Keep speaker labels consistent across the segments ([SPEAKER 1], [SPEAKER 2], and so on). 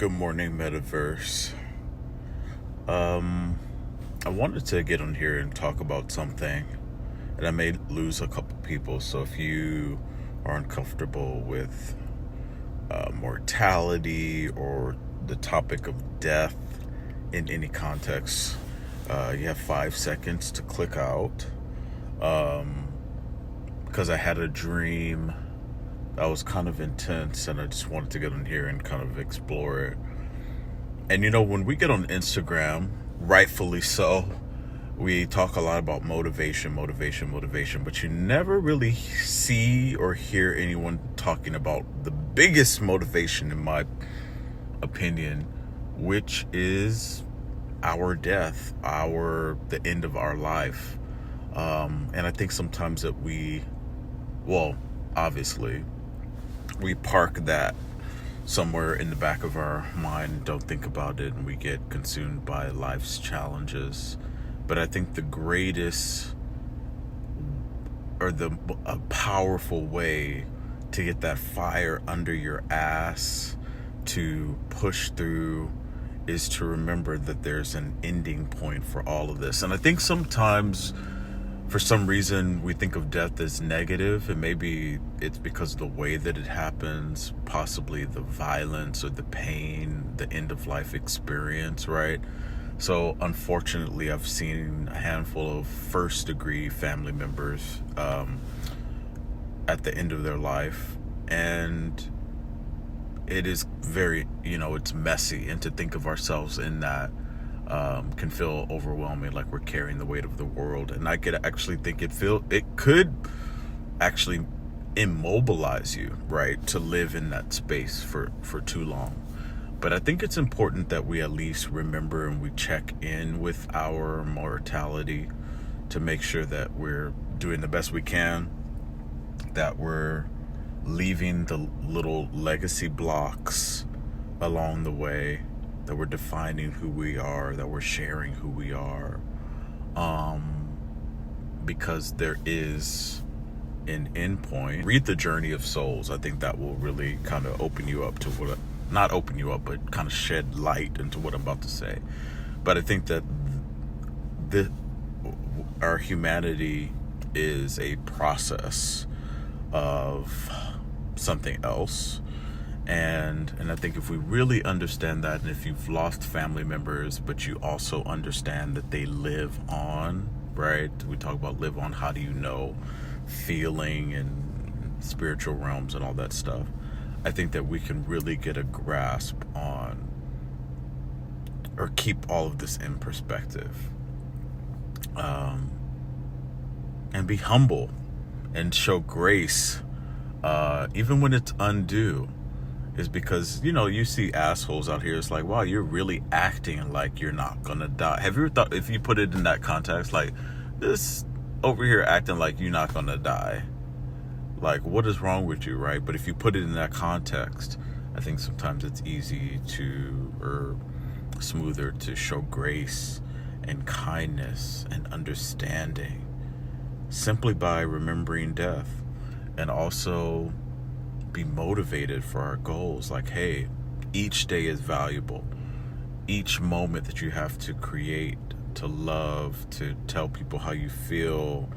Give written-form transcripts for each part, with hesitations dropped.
[SPEAKER 1] Good morning, Metaverse. I wanted to get on here and talk about something, and I may lose a couple people. So if you are uncomfortable with mortality or the topic of death in any context, you have 5 seconds to click out. Because I had a dream that was kind of intense, and I just wanted to get on here and kind of explore it. And when we get on Instagram, rightfully so, we talk a lot about motivation, but you never really see or hear anyone talking about the biggest motivation, in my opinion, which is our death, the end of our life. And I think sometimes that obviously, we park that somewhere in the back of our mind, don't think about it, and we get consumed by life's challenges. But I think the greatest or a powerful way to get that fire under your ass to push through is to remember that there's an ending point for all of this. And I think sometimes, for some reason, we think of death as negative, and maybe it's because of the way that it happens, possibly the violence or the pain, the end of life experience, right? So unfortunately, I've seen a handful of first degree family members at the end of their life, and it is very, it's messy, and to think of ourselves in that can feel overwhelming, like we're carrying the weight of the world. And I could actually think it could actually immobilize you, right, to live in that space for too long. But I think it's important that we at least remember and we check in with our mortality to make sure that we're doing the best we can, that we're leaving the little legacy blocks along the way, that we're defining who we are, that we're sharing who we are, because there is an end point. Read The Journey of Souls. I think that will really kind of open you up to not open you up, but kind of shed light into what I'm about to say. But I think that our humanity is a process of something else. And I think if we really understand that, and if you've lost family members, but you also understand that they live on, right? We talk about live on, how do you know, feeling and spiritual realms and all that stuff. I think that we can really get a grasp on, or keep all of this in perspective, and be humble and show grace, even when it's undue. Is because, you see assholes out here. It's like, wow, you're really acting like you're not gonna die. Have you ever thought, if you put it in that context, like, this over here acting like you're not gonna die, like, what is wrong with you, right? But if you put it in that context, I think sometimes it's easy or smoother to show grace and kindness and understanding simply by remembering death, and also be motivated for our goals. Like, hey, each day is valuable. Each moment that you have to create, to love, to tell people how you feel,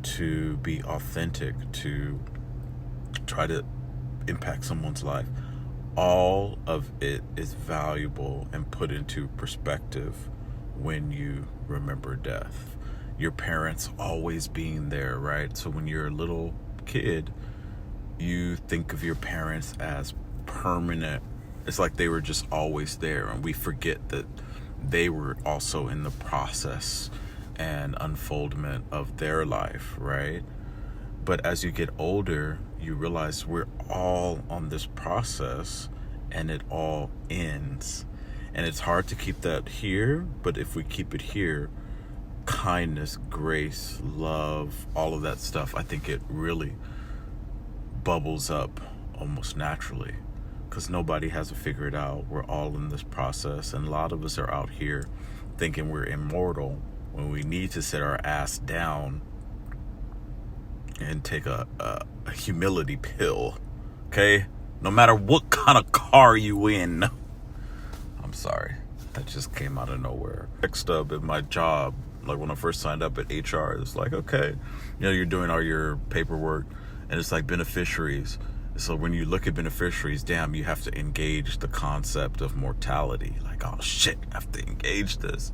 [SPEAKER 1] to be authentic, to try to impact someone's life, all of it is valuable and put into perspective when you remember death. Your parents always being there, right? So when you're a little kid, you think of your parents as permanent. It's like they were just always there, and we forget that they were also in the process and unfoldment of their life, right? But as you get older, you realize we're all on this process, and it all ends. And it's hard to keep that here, but if we keep it here, kindness, grace, love, all of that stuff, I think it really bubbles up almost naturally, because nobody has to figure it out. We're all in this process, and a lot of us are out here thinking we're immortal when we need to sit our ass down and take a humility pill. Okay, no matter what kind of car you in, sorry. That just came out of nowhere. Next up in my job, like when I first signed up at HR, it's like, okay, you're doing all your paperwork, and it's like beneficiaries. So when you look at beneficiaries, damn, you have to engage the concept of mortality. Like, oh shit, I have to engage this.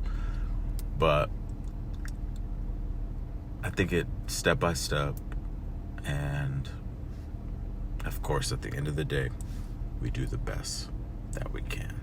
[SPEAKER 1] But I think it step by step, and of course, at the end of the day, we do the best that we can.